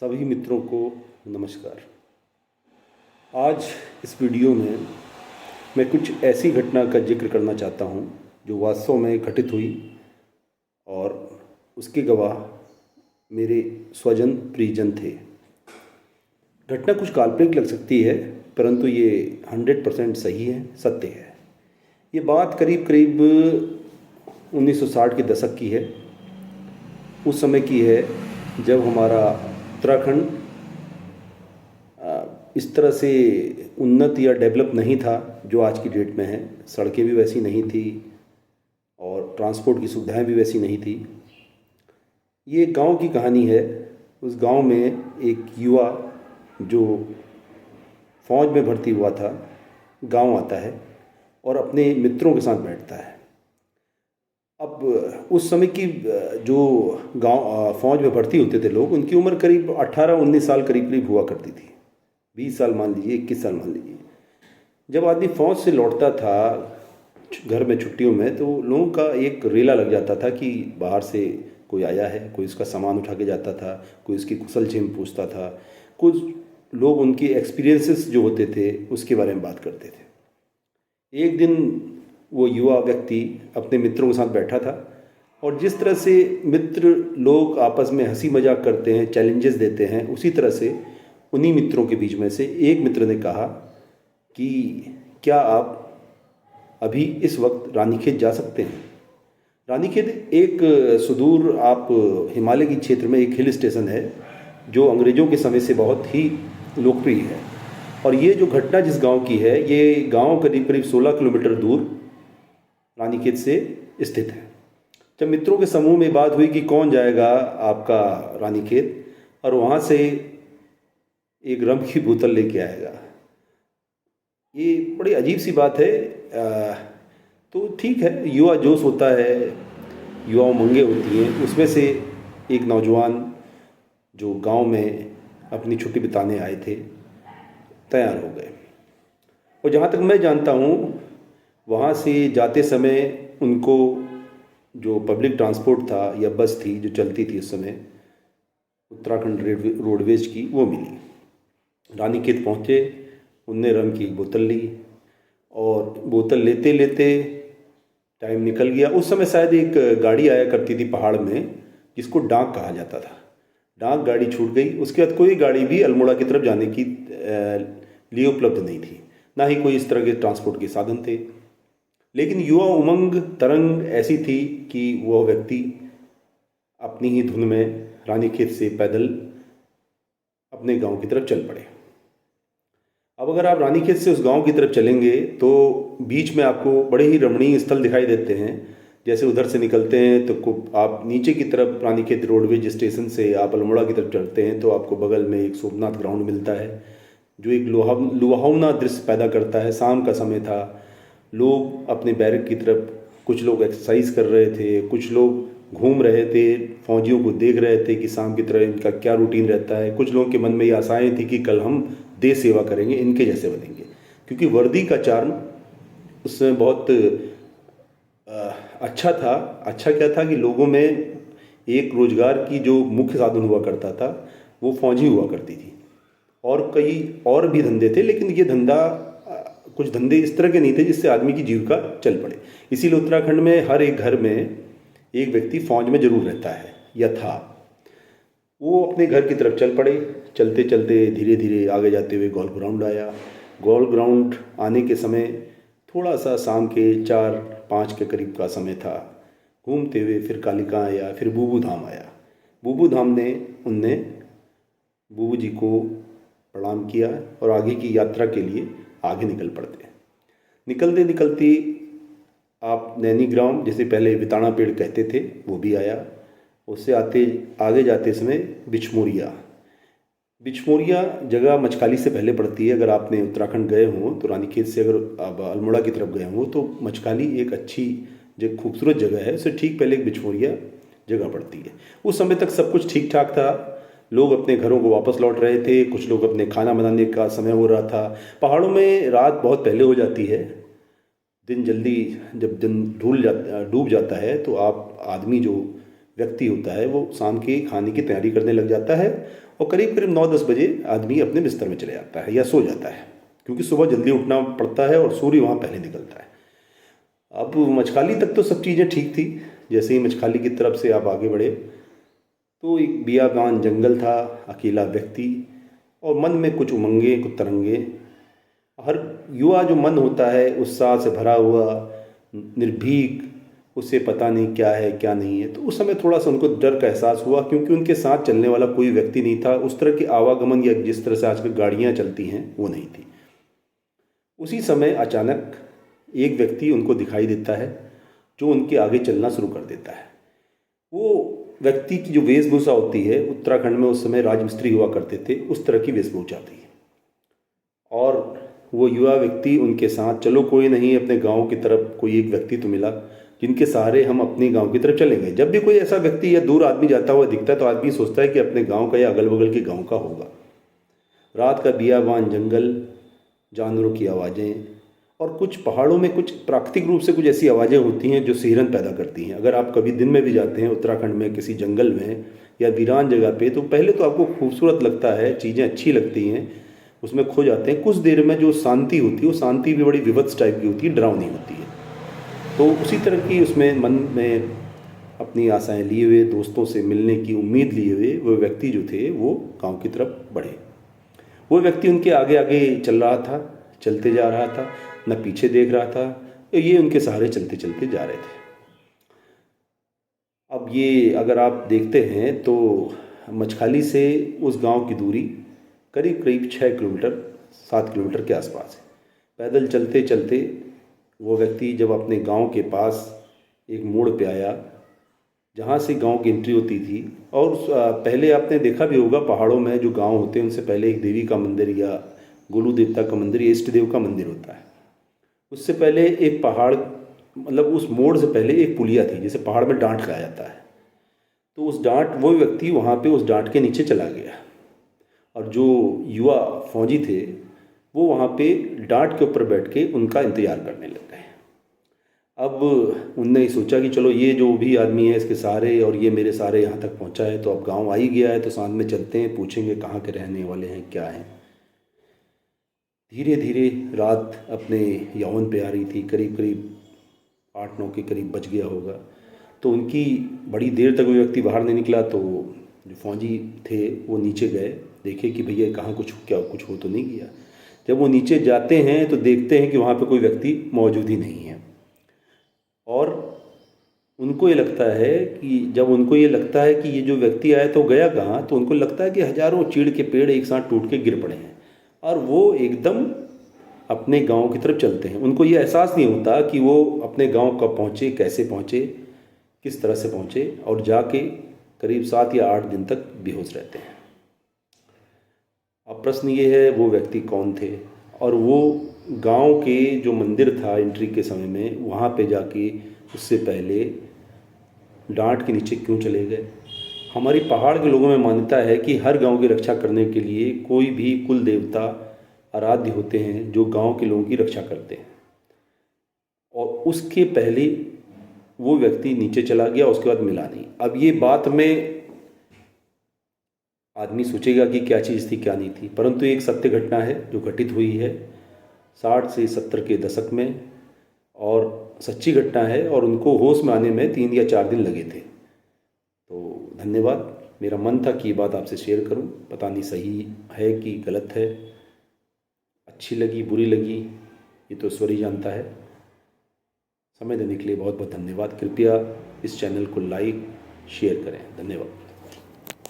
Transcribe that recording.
सभी मित्रों को नमस्कार। आज इस वीडियो में मैं कुछ ऐसी घटना का जिक्र करना चाहता हूँ जो वास्तव में घटित हुई और उसके गवाह मेरे स्वजन प्रियजन थे। घटना कुछ काल्पनिक लग सकती है, परंतु ये 100% सही है, सत्य है। ये बात करीब करीब 1960 के दशक की है। उस समय की है जब हमारा उत्तराखंड इस तरह से उन्नत या डेवलप नहीं था जो आज की डेट में है। सड़कें भी वैसी नहीं थी और ट्रांसपोर्ट की सुविधाएं भी वैसी नहीं थी। ये एक गांव की कहानी है। उस गांव में एक युवा जो फौज में भर्ती हुआ था गांव आता है और अपने मित्रों के साथ बैठता है। अब उस समय की जो गांव फौज में भर्ती होते थे लोग, उनकी उम्र करीब 18-19 साल करीब करीब हुआ करती थी। 20 साल मान लीजिए, 21 साल मान लीजिए। जब आदमी फौज से लौटता था घर में छुट्टियों में, तो लोगों का एक रेला लग जाता था कि बाहर से कोई आया है, कोई उसका सामान उठा के जाता था, कोई उसकी कुशल क्षेम पूछता था। कुछ लोग उनके एक्सपीरियंसेस जो होते थे उसके बारे में बात करते थे। एक दिन वो युवा व्यक्ति अपने मित्रों के साथ बैठा था और जिस तरह से मित्र लोग आपस में हंसी मजाक करते हैं, चैलेंजेस देते हैं, उसी तरह से उन्हीं मित्रों के बीच में से एक मित्र ने कहा कि क्या आप अभी इस वक्त रानीखेत जा सकते हैं। रानीखेत एक सुदूर आप हिमालय के क्षेत्र में एक हिल स्टेशन है जो अंग्रेज़ों के समय से बहुत ही लोकप्रिय है। और ये जो घटना जिस गांव की है, ये गांव करीब करीब 16 किलोमीटर दूर रानीखेत से स्थित है। जब मित्रों के समूह में बात हुई कि कौन जाएगा आपका रानीखेत और वहाँ से एक रम की बोतल लेके आएगा, ये बड़ी अजीब सी बात है। तो ठीक है, युवा जोश होता है, युवा उमंगें होती हैं। उसमें से एक नौजवान जो गांव में अपनी छुट्टी बिताने आए थे तैयार हो गए। और जहाँ तक मैं जानता हूँ, वहाँ से जाते समय उनको जो पब्लिक ट्रांसपोर्ट था या बस थी जो चलती थी उस समय उत्तराखंड रोडवेज की, वो मिली। रानीखेत पहुँचे, उनने रम की बोतल ली और बोतल लेते लेते टाइम निकल गया। उस समय शायद एक गाड़ी आया करती थी पहाड़ में जिसको डाक कहा जाता था। डाक गाड़ी छूट गई। उसके बाद कोई गाड़ी भी अल्मोड़ा की तरफ जाने की लिए उपलब्ध नहीं थी, ना ही कोई इस तरह के ट्रांसपोर्ट के साधन थे। लेकिन युवा उमंग तरंग ऐसी थी कि वह व्यक्ति अपनी ही धुन में रानीखेत से पैदल अपने गांव की तरफ चल पड़े। अब अगर आप रानीखेत से उस गांव की तरफ चलेंगे तो बीच में आपको बड़े ही रमणीय स्थल दिखाई देते हैं। जैसे उधर से निकलते हैं तो आप नीचे की तरफ रानीखेत रोडवेज स्टेशन से आप अल्मोड़ा की तरफ चढ़ते हैं तो आपको बगल में एक सोमनाथ ग्राउंड मिलता है जो एक लुभावना दृश्य पैदा करता है। शाम का समय था, लोग अपने बैरक की तरफ, कुछ लोग एक्सरसाइज कर रहे थे, कुछ लोग घूम रहे थे, फौजियों को देख रहे थे कि शाम की तरह इनका क्या रूटीन रहता है। कुछ लोगों के मन में ये आशाएं थी कि कल हम देश सेवा करेंगे, इनके जैसे बनेंगे, क्योंकि वर्दी का चार्म उसमें बहुत अच्छा था। अच्छा क्या था कि लोगों में एक रोजगार की जो मुख्य साधन हुआ करता था वो फौजी हुआ करती थी और कई और भी धंधे थे, लेकिन ये धंधा कुछ धंधे इस तरह के नहीं थे जिससे आदमी की जीविका चल पड़े। इसीलिए उत्तराखंड में हर एक घर में एक व्यक्ति फौज में जरूर रहता है या था। वो अपने घर की तरफ चल पड़े। चलते चलते धीरे धीरे आगे जाते हुए गोल्फ ग्राउंड आया। गोल्फ ग्राउंड आने के समय थोड़ा सा शाम के 4-5 के करीब का समय था। घूमते हुए फिर कालिका आया, फिर बूबू धाम आया। बूबू धाम ने उनने बूबू जी को प्रणाम किया और आगे की यात्रा के लिए आगे निकल पड़ते। निकलते निकलते आप नैनीग्राम, जिसे पहले विताना पेड़ कहते थे, वो भी आया। उससे आगे जाते समय बिचमोरिया जगह मचकाली से पहले पड़ती है। अगर आपने उत्तराखंड गए हों तो रानीखेत से अगर आप अल्मोड़ा की तरफ गए हों तो मचकाली एक अच्छी जो खूबसूरत जगह है, उससे ठीक पहले एक बिचमोरिया जगह पड़ती है। उस समय तक सब कुछ ठीक ठाक था। लोग अपने घरों को वापस लौट रहे थे, कुछ लोग अपने खाना बनाने का समय हो रहा था। पहाड़ों में रात बहुत पहले हो जाती है, दिन जल्दी, जब दिन डूब जाता है तो आप आदमी जो व्यक्ति होता है वो शाम के खाने की तैयारी करने लग जाता है और करीब करीब 9-10 बजे आदमी अपने बिस्तर में चले जाता है या सो जाता है, क्योंकि सुबह जल्दी उठना पड़ता है और सूर्य वहाँ पहले निकलता है। अब मचखाली तक तो सब चीज़ें ठीक थी। जैसे ही मचखाली की तरफ से आप आगे बढ़े तो एक बियाबान जंगल था, अकेला व्यक्ति और मन में कुछ उमंगे कुछ तरंगे। हर युवा जो मन होता है उत्साह से भरा हुआ, निर्भीक, उसे पता नहीं क्या है क्या नहीं है। तो उस समय थोड़ा सा उनको डर का एहसास हुआ, क्योंकि उनके साथ चलने वाला कोई व्यक्ति नहीं था। उस तरह की आवागमन या जिस तरह से आजकल गाड़ियाँ चलती हैं वो नहीं थी। उसी समय अचानक एक व्यक्ति उनको दिखाई देता है जो उनके आगे चलना शुरू कर देता है। वो व्यक्ति की जो वेशभूषा होती है, उत्तराखंड में उस समय राजमिस्त्री हुआ करते थे, उस तरह की वेशभूषा थी। और वो युवा व्यक्ति उनके साथ, चलो कोई नहीं, अपने गांव की तरफ कोई एक व्यक्ति तो मिला जिनके सहारे हम अपने गांव की तरफ चलेंगे। जब भी कोई ऐसा व्यक्ति या दूर आदमी जाता हुआ दिखता है तो आदमी सोचता है कि अपने गांव का या अगल बगल के गांव का होगा। रात का बियाबान जंगल, जानवरों की आवाज़ें और कुछ पहाड़ों में कुछ प्राकृतिक रूप से कुछ ऐसी आवाज़ें होती हैं जो सिहरन पैदा करती हैं। अगर आप कभी दिन में भी जाते हैं उत्तराखंड में किसी जंगल में या वीरान जगह पे, तो पहले तो आपको खूबसूरत लगता है, चीज़ें अच्छी लगती हैं, उसमें खो जाते हैं। कुछ देर में जो शांति होती है वो शांति भी बड़ी विभत्स टाइप की होती है, डरावनी होती है। तो उसी तरह की उसमें मन में अपनी आशाएं लिए हुए, दोस्तों से मिलने की उम्मीद लिए हुए वो व्यक्ति जो थे वो गाँव की तरफ बढ़े। वो व्यक्ति उनके आगे आगे चल रहा था, चलते जा रहा था, न पीछे देख रहा था, तो ये उनके सहारे चलते चलते जा रहे थे। अब ये अगर आप देखते हैं तो मचखाली से उस गांव की दूरी करीब करीब 6 किलोमीटर 7 किलोमीटर के आसपास है। पैदल चलते चलते वो व्यक्ति जब अपने गांव के पास एक मोड़ पे आया जहाँ से गांव की एंट्री होती थी, और पहले आपने देखा भी होगा पहाड़ों में जो गांव होते हैं उनसे पहले एक देवी का मंदिर या गोलू देवता का मंदिर या इष्ट देव का मंदिर होता है। उससे पहले एक पहाड़, मतलब उस मोड़ से पहले एक पुलिया थी, जैसे पहाड़ में डांट खाया जाता है। तो उस डांट, वो व्यक्ति वहाँ पे उस डांट के नीचे चला गया और जो युवा फौजी थे वो वहाँ पे डांट के ऊपर बैठ के उनका इंतज़ार करने लग गए। अब उनने सोचा कि चलो ये जो भी आदमी है इसके सहारे और ये मेरे सहारे यहाँ तक पहुँचा है, तो अब गाँव आ ही गया है तो साथ में चलते हैं, पूछेंगे कहाँ के रहने वाले हैं, क्या हैं। धीरे धीरे रात अपने यौवन पे आ रही थी, करीब करीब 8-9 के करीब बज गया होगा। तो उनकी बड़ी देर तक वो व्यक्ति बाहर नहीं निकला। तो जो फौजी थे वो नीचे गए, देखे कि भैया कहाँ कुछ हो तो नहीं गया। जब वो नीचे जाते हैं तो देखते हैं कि वहाँ पे कोई व्यक्ति मौजूद ही नहीं है। और उनको ये लगता है कि जब उनको ये लगता है कि ये जो व्यक्ति आया तो गया कहाँ, तो उनको लगता है कि हज़ारों चीड़ के पेड़ एक साथ टूट के गिर पड़े हैं और वो एकदम अपने गांव की तरफ चलते हैं। उनको ये एहसास नहीं होता कि वो अपने गांव कब पहुँचे, कैसे पहुँचे, किस तरह से पहुँचे, और जाके करीब 7 या 8 दिन तक बेहोश रहते हैं। अब प्रश्न ये है वो व्यक्ति कौन थे और वो गांव के जो मंदिर था एंट्री के समय में वहाँ पे जाके उससे पहले डांट के नीचे क्यों चले गए। हमारी पहाड़ के लोगों में मान्यता है कि हर गांव की रक्षा करने के लिए कोई भी कुल देवता आराध्य होते हैं जो गांव के लोगों की रक्षा करते हैं, और उसके पहले वो व्यक्ति नीचे चला गया, उसके बाद मिला नहीं। अब ये बात में आदमी सोचेगा कि क्या चीज़ थी क्या नहीं थी, परंतु एक सत्य घटना है जो घटित हुई है 60 से 70 के दशक में, और सच्ची घटना है, और उनको होश में आने में 3 या 4 दिन लगे थे। तो धन्यवाद। मेरा मन था कि ये बात आपसे शेयर करूं, पता नहीं सही है कि गलत है, अच्छी लगी बुरी लगी ये तो ईश्वर ही जानता है। समय देने के लिए बहुत बहुत धन्यवाद। कृपया इस चैनल को लाइक शेयर करें। धन्यवाद।